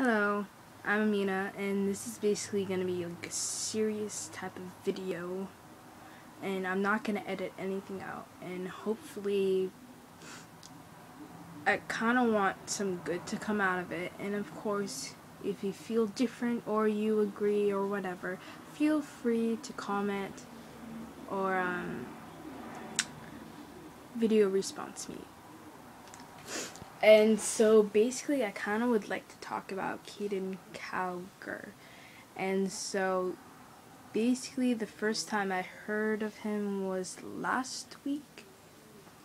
Hello, I'm Amina, and this is basically going to be like a serious type of video, and I'm not going to edit anything out, and hopefully I kind of want some good to come out of it. And of course, if you feel different or you agree or whatever, feel free to comment or video response me. And so basically I kind of would like to talk about Caiden Cowger. And so basically the first time I heard of him was last week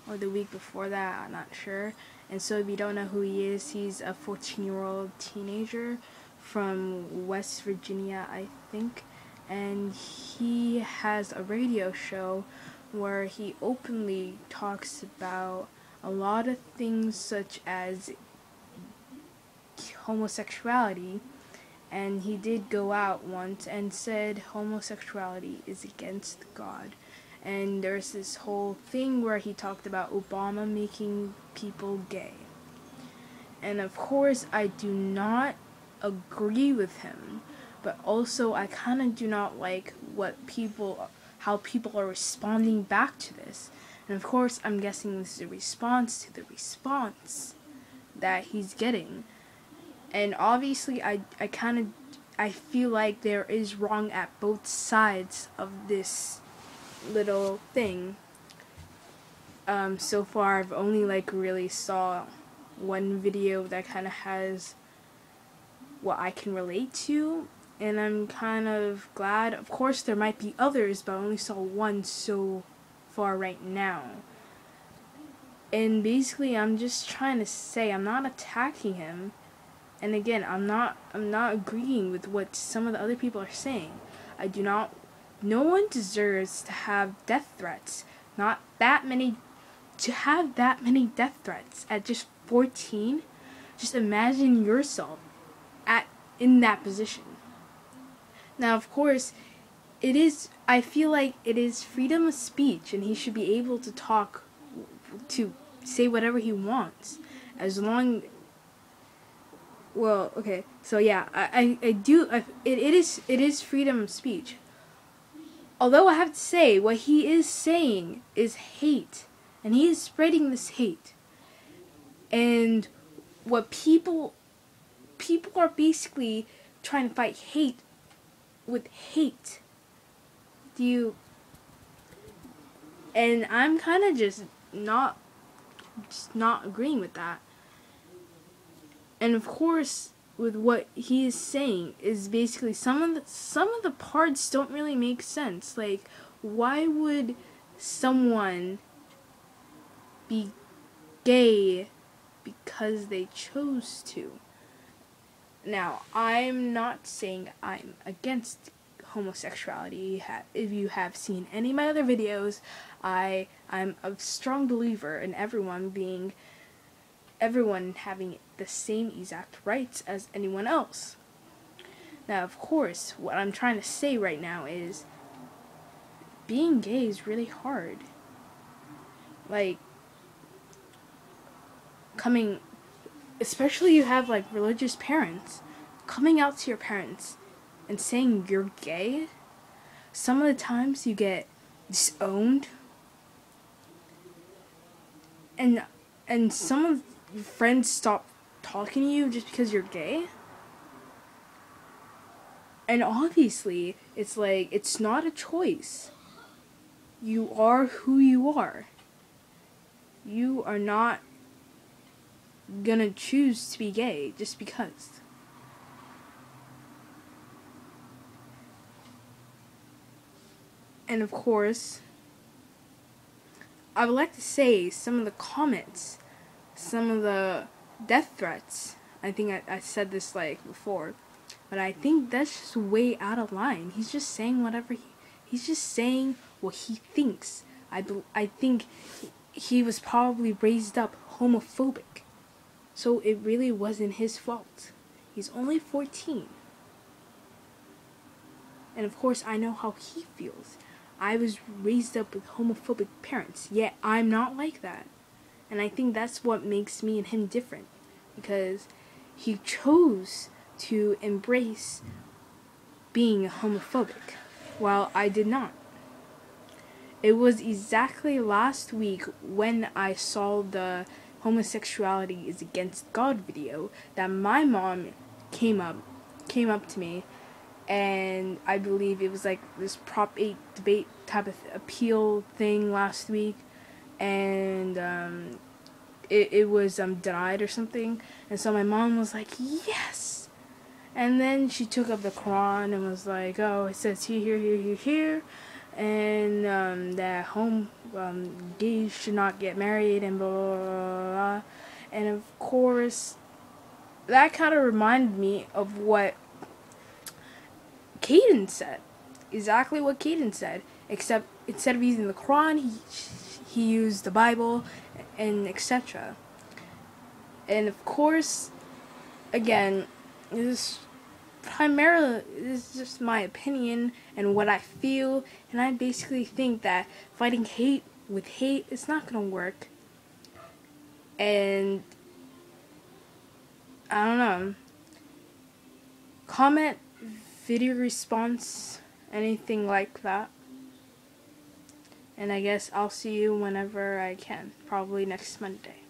or the week before that, I'm not sure. And so if you don't know who he is, he's a 14-year-old teenager from West Virginia, I think. And he has a radio show where he openly talks about a lot of things such as homosexuality, and he did go out once and said homosexuality is against God. And there's this whole thing where he talked about Obama making people gay. And of course I do not agree with him, but also I kind of do not like how people are responding back to this. And of course, I'm guessing this is a response to the response that he's getting. And obviously, I feel like there is wrong at both sides of this little thing. So far, I've only really saw one video that kind of has what I can relate to. And I'm kind of glad. Of course, there might be others, but I only saw one so far right now. And basically I'm just trying to say I'm not attacking him, and again I'm not agreeing with what some of the other people are saying. No one deserves to have death threats. To have that many death threats at just 14. Just imagine yourself in that position. Now of course I feel like it is freedom of speech, and he should be able to say whatever he wants, as long. Well, okay, so yeah, it is freedom of speech. Although I have to say, what he is saying is hate, and he is spreading this hate, and what people are basically trying to fight hate with hate. And I'm kind of just not agreeing with that. And of course, with what he is saying is basically some of the parts don't really make sense. Like, why would someone be gay because they chose to? Now, I'm not saying I'm against homosexuality. If you have seen any of my other videos, I'm a strong believer in everyone having the same exact rights as anyone else. Now, of course, what I'm trying to say right now is being gay is really hard. Like, especially you have religious parents, coming out to your parents and saying you're gay, some of the times you get disowned, and some of your friends stop talking to you just because you're gay. And obviously it's not a choice. You are who you are. You are not gonna choose to be gay just because. And of course, I would like to say some of the comments, some of the death threats, I think I said this before, but I think that's just way out of line. He's just saying he's just saying what he thinks. I think he was probably raised up homophobic, so it really wasn't his fault. He's only 14. And of course I know how he feels. I was raised up with homophobic parents, yet I'm not like that. And I think that's what makes me and him different, because he chose to embrace being homophobic, while I did not. It was exactly last week when I saw the homosexuality is against God video that my mom came up to me, and I believe it was like this Prop 8 debate type of appeal thing last week, and it was denied or something, and so my mom was like, yes. And then she took up the Quran and was like, oh, it says here, and that gays should not get married, and blah, blah, blah, blah. And of course, that kind of reminded me of what Caiden said. Exactly what Caiden said, except instead of using the Quran, he used the Bible, and etc. And of course, again, this is just my opinion and what I feel, and I basically think that fighting hate with hate is not gonna work. And I don't know. Comment, video response, anything like that. And I guess I'll see you whenever I can, probably next Monday.